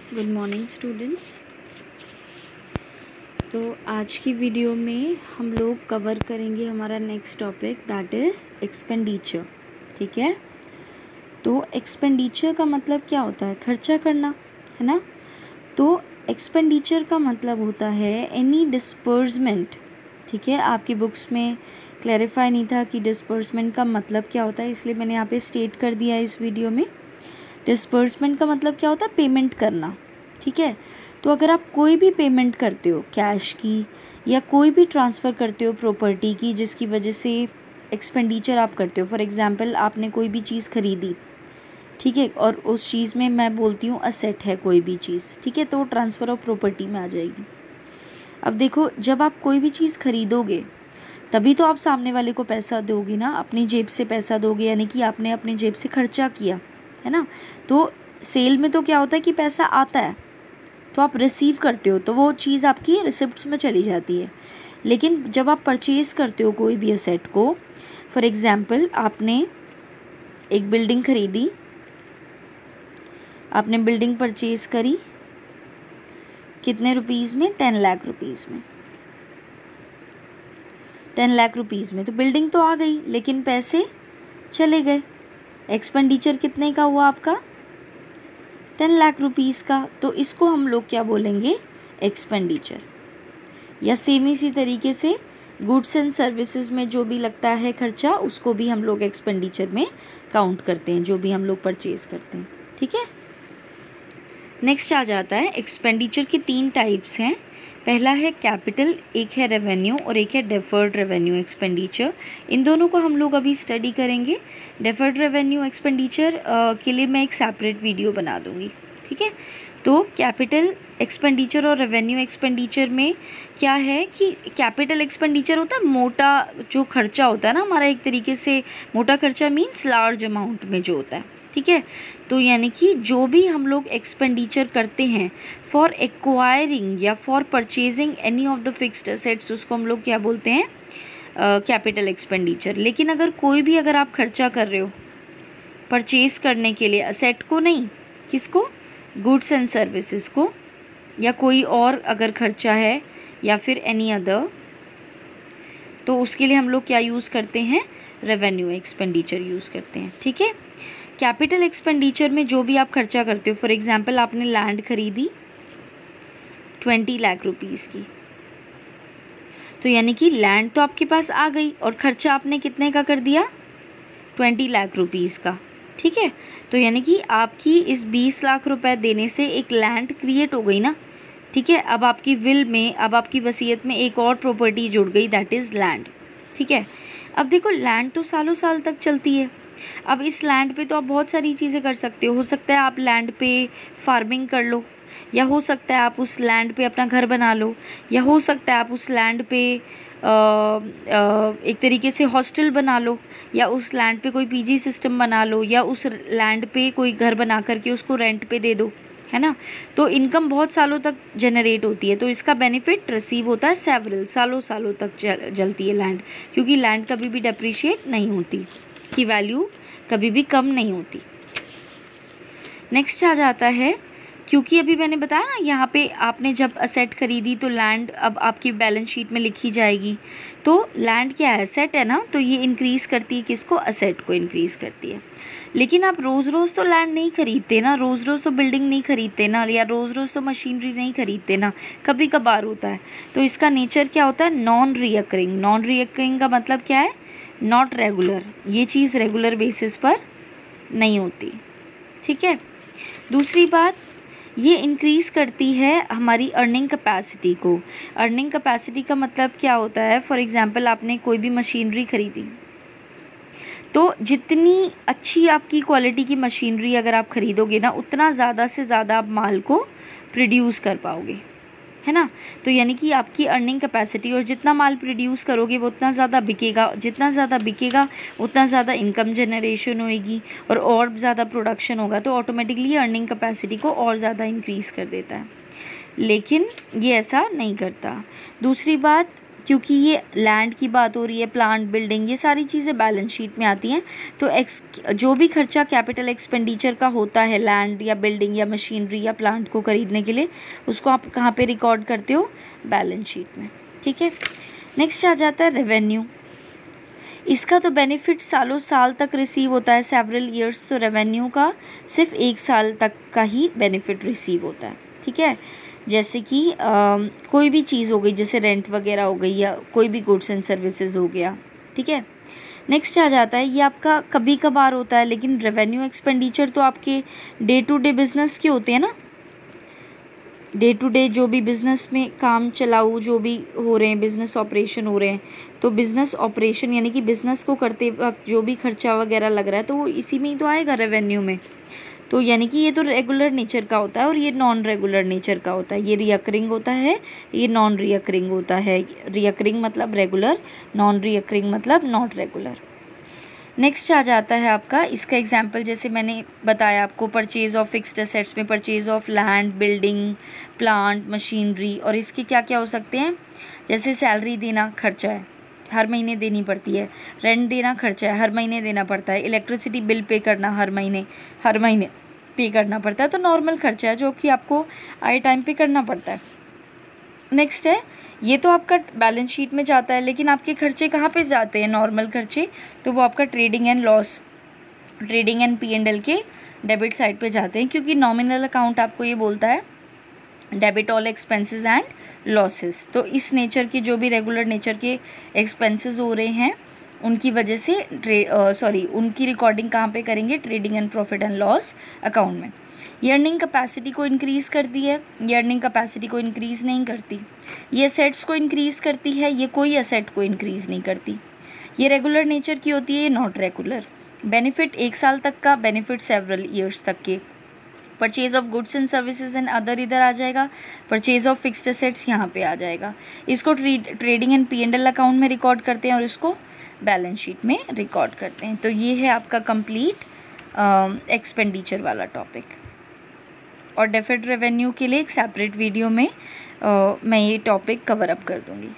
Good morning students. तो आज की वीडियो में हम लोग कवर करेंगे हमारा next topic that is expenditure. ठीक है, तो एक्सपेंडिचर का मतलब क्या होता है? खर्चा करना, है ना। तो एक्सपेंडिचर का मतलब होता है एनी डिस्पर्समेंट। ठीक है, आपकी बुक्स में क्लैरिफाई नहीं था कि डिस्पर्समेंट का मतलब क्या होता है, इसलिए मैंने यहाँ पे स्टेट कर दिया है इस वीडियो में। डिस्पर्समेंट का मतलब क्या होता है? पेमेंट करना। ठीक है, तो अगर आप कोई भी पेमेंट करते हो कैश की या कोई भी ट्रांसफ़र करते हो प्रॉपर्टी की जिसकी वजह से एक्सपेंडिचर आप करते हो, फॉर एग्जांपल आपने कोई भी चीज़ खरीदी, ठीक है, और उस चीज़ में मैं बोलती हूँ असेट है कोई भी चीज़, ठीक है, तो वो ट्रांसफ़र ऑफ प्रॉपर्टी में आ जाएगी। अब देखो, जब आप कोई भी चीज़ खरीदोगे तभी तो आप सामने वाले को पैसा दोगे ना, अपनी जेब से पैसा दोगे, यानी कि आपने अपनी जेब से खर्चा किया, है ना। तो सेल में तो क्या होता है कि पैसा आता है तो आप रिसीव करते हो, तो वो चीज़ आपकी रिसिप्ट्स में चली जाती है। लेकिन जब आप परचेज़ करते हो कोई भी एसेट को, फॉर एग्ज़ाम्पल आपने एक बिल्डिंग खरीदी, आपने बिल्डिंग परचेज़ करी कितने रुपीज़ में? 10 लाख रुपीज़ में। 10 लाख रुपीज़ में तो बिल्डिंग तो आ गई लेकिन पैसे चले गए। एक्सपेंडिचर कितने का हुआ आपका? 10 लाख रुपीज़ का। तो इसको हम लोग क्या बोलेंगे? एक्सपेंडिचर। या सेम इसी तरीके से गुड्स एंड सर्विसेज में जो भी लगता है खर्चा, उसको भी हम लोग एक्सपेंडिचर में काउंट करते हैं, जो भी हम लोग परचेज़ करते हैं। ठीक है, नेक्स्ट आ जाता है एक्सपेंडिचर की 3 टाइप्स हैं। पहला है कैपिटल, एक है रेवेन्यू और एक है डेफर्ड रेवेन्यू एक्सपेंडिचर। इन दोनों को हम लोग अभी स्टडी करेंगे। डेफर्ड रेवेन्यू एक्सपेंडिचर के लिए मैं एक सेपरेट वीडियो बना दूँगी। ठीक है, तो कैपिटल एक्सपेंडिचर और रेवेन्यू एक्सपेंडिचर में क्या है कि कैपिटल एक्सपेंडिचर होता है मोटा जो खर्चा होता है ना हमारा, एक तरीके से मोटा खर्चा मीन्स लार्ज अमाउंट में जो होता है। ठीक है, तो यानी कि जो भी हम लोग एक्सपेंडिचर करते हैं फॉर एक्वायरिंग या for purchasing any of the fixed assets, उसको हम लोग क्या बोलते हैं? Capital expenditure. लेकिन अगर आप खर्चा कर रहे हो परचेज करने के लिए असेट को नहीं, किसको? गुड्स एंड सर्विसेज को, या कोई और अगर खर्चा है या फिर एनी अदर, तो उसके लिए हम लोग क्या यूज़ करते हैं? रेवेन्यू एक्सपेंडिचर यूज़ करते हैं। ठीक है, कैपिटल एक्सपेंडिचर में जो भी आप खर्चा करते हो, फॉर एग्जांपल आपने लैंड खरीदी 20 लाख रुपीज़ की, तो यानी कि लैंड तो आपके पास आ गई और खर्चा आपने कितने का कर दिया? 20 लाख रुपीज़ का। ठीक है, तो यानी कि आपकी इस 20 लाख रुपए देने से एक लैंड क्रिएट हो गई ना। ठीक है, अब आपकी विल में, अब आपकी वसीयत में एक और प्रॉपर्टी जुड़ गई, दैट इज़ लैंड। ठीक है, अब देखो लैंड तो सालों साल तक चलती है। अब इस लैंड पे तो आप बहुत सारी चीज़ें कर सकते हो सकता है आप लैंड पे फार्मिंग कर लो, या हो सकता है आप उस लैंड पे अपना घर बना लो, या हो सकता है आप उस लैंड पे एक तरीके से हॉस्टल बना लो, या उस लैंड पे कोई पीजी सिस्टम बना लो, या उस लैंड पे कोई घर बना करके उसको रेंट पे दे दो, है ना। तो इनकम बहुत सालों तक जनरेट होती है, तो इसका बेनिफिट रिसीव होता है सेवरल सालों तक जलती है लैंड, क्योंकि लैंड कभी भी डेप्रिशिएट नहीं होती, की वैल्यू कभी भी कम नहीं होती। नेक्स्ट आ जाता है, क्योंकि अभी मैंने बताया ना यहाँ पे आपने जब असेट खरीदी तो लैंड अब आपकी बैलेंस शीट में लिखी जाएगी, तो लैंड क्या है? असेट है ना, तो ये इंक्रीज़ करती है किसको? असेट को इंक्रीज़ करती है। लेकिन आप रोज़ रोज़ तो लैंड नहीं खरीदते ना, रोज़ रोज़ तो बिल्डिंग नहीं खरीदते ना, या रोज़ रोज़ तो मशीनरी नहीं खरीदते ना, कभी कभार होता है। तो इसका नेचर क्या होता है? Non recurring. नॉन रिकरिंग का मतलब क्या है? Not regular. ये चीज़ रेगुलर बेसिस पर नहीं होती। ठीक है, दूसरी बात, ये इंक्रीज़ करती है हमारी अर्निंग कैपेसिटी को। अर्निंग कैपेसिटी का मतलब क्या होता है? फॉर एग्जांपल आपने कोई भी मशीनरी खरीदी, तो जितनी अच्छी आपकी क्वालिटी की मशीनरी अगर आप खरीदोगे ना, उतना ज़्यादा से ज़्यादा आप माल को प्रोड्यूस कर पाओगे, है ना। तो यानी कि आपकी अर्निंग कैपेसिटी, और जितना माल प्रोड्यूस करोगे वो उतना ज़्यादा बिकेगा, जितना ज़्यादा बिकेगा उतना ज़्यादा इनकम जनरेशन होएगी, और ज़्यादा प्रोडक्शन होगा, तो ऑटोमेटिकली अर्निंग कैपेसिटी को और ज़्यादा इंक्रीज़ कर देता है। लेकिन ये ऐसा नहीं करता। दूसरी बात, क्योंकि ये लैंड की बात हो रही है, प्लांट, बिल्डिंग, ये सारी चीज़ें बैलेंस शीट में आती हैं। तो जो भी खर्चा कैपिटल एक्सपेंडिचर का होता है लैंड या बिल्डिंग या मशीनरी या प्लांट को खरीदने के लिए, उसको आप कहाँ पे रिकॉर्ड करते हो? बैलेंस शीट में। ठीक है, नेक्स्ट आ जाता है रेवेन्यू। इसका तो बेनिफिट सालों साल तक रिसीव होता है, सेवरल ईयर्स। तो रेवेन्यू का सिर्फ 1 साल तक का ही बेनिफिट रिसीव होता है। ठीक है, जैसे कि कोई भी चीज़ हो गई, जैसे रेंट वगैरह हो गई या कोई भी गुड्स एंड सर्विसेज हो गया। ठीक है, नेक्स्ट आ जाता है, ये आपका कभी कभार होता है, लेकिन रेवेन्यू एक्सपेंडिचर तो आपके डे टू डे बिजनेस के होते हैं ना। डे टू डे जो भी बिज़नेस में काम चलाऊ जो भी हो रहे हैं, बिज़नेस ऑपरेशन हो रहे हैं, तो बिज़नेस ऑपरेशन यानी कि बिज़नेस को करते वक्त जो भी खर्चा वगैरह लग रहा है तो वो इसी में ही तो आएगा रेवेन्यू में। तो यानी कि ये तो रेगुलर नेचर का होता है और ये नॉन रेगुलर नेचर का होता है। ये रिकरिंग होता है, ये नॉन रिकरिंग होता है। रिकरिंग मतलब रेगुलर, नॉन रिकरिंग मतलब नॉट रेगुलर। नेक्स्ट आ जाता है आपका, इसका एग्जांपल जैसे मैंने बताया आपको, परचेज़ ऑफ फिक्स्ड एसेट्स में purchase of land, building, plant, machinery. और इसके क्या क्या हो सकते हैं? जैसे सैलरी देना खर्चा है, हर महीने देनी पड़ती है। रेंट देना खर्चा है, हर महीने देना पड़ता है। इलेक्ट्रिसिटी बिल पे करना हर महीने पे करना पड़ता है। तो नॉर्मल खर्चा है जो कि आपको आए टाइम पे करना पड़ता है। नेक्स्ट है, ये तो आपका बैलेंस शीट में जाता है, लेकिन आपके खर्चे कहाँ पे जाते हैं? नॉर्मल खर्चे, तो वो आपका ट्रेडिंग एंड P&L के डेबिट साइड पे जाते हैं, क्योंकि नॉमिनल अकाउंट आपको ये बोलता है debit all expenses and losses. तो इस नेचर के जो भी रेगुलर नेचर के एक्सपेंसेस हो रहे हैं उनकी वजह से उनकी रिकॉर्डिंग कहाँ पे करेंगे? Trading and profit and loss account में। ये अर्निंग कैपेसिटी को इंक्रीज़ करती है, ये अर्निंग कैपेसिटी को इंक्रीज़ नहीं करती। ये असेट्स को इंक्रीज़ करती है, ये कोई असेट को इंक्रीज़ नहीं करती। ये रेगुलर नेचर की होती है, ये नॉट रेगुलर। बेनिफिट 1 साल तक का, बेनिफिट सेवरल ईयर्स तक के। Purchase of goods and services and other इधर आ जाएगा, परचेज ऑफ फिक्स्ड एसेट्स यहाँ पे आ जाएगा। इसको ट्रेडिंग एंड P&L अकाउंट में रिकॉर्ड करते हैं और इसको बैलेंस शीट में रिकॉर्ड करते हैं। तो ये है आपका कंप्लीट एक्सपेंडिचर वाला टॉपिक। और डेफर्ड रेवेन्यू के लिए एक सेपरेट वीडियो में मैं ये टॉपिक कवर अप कर दूँगी।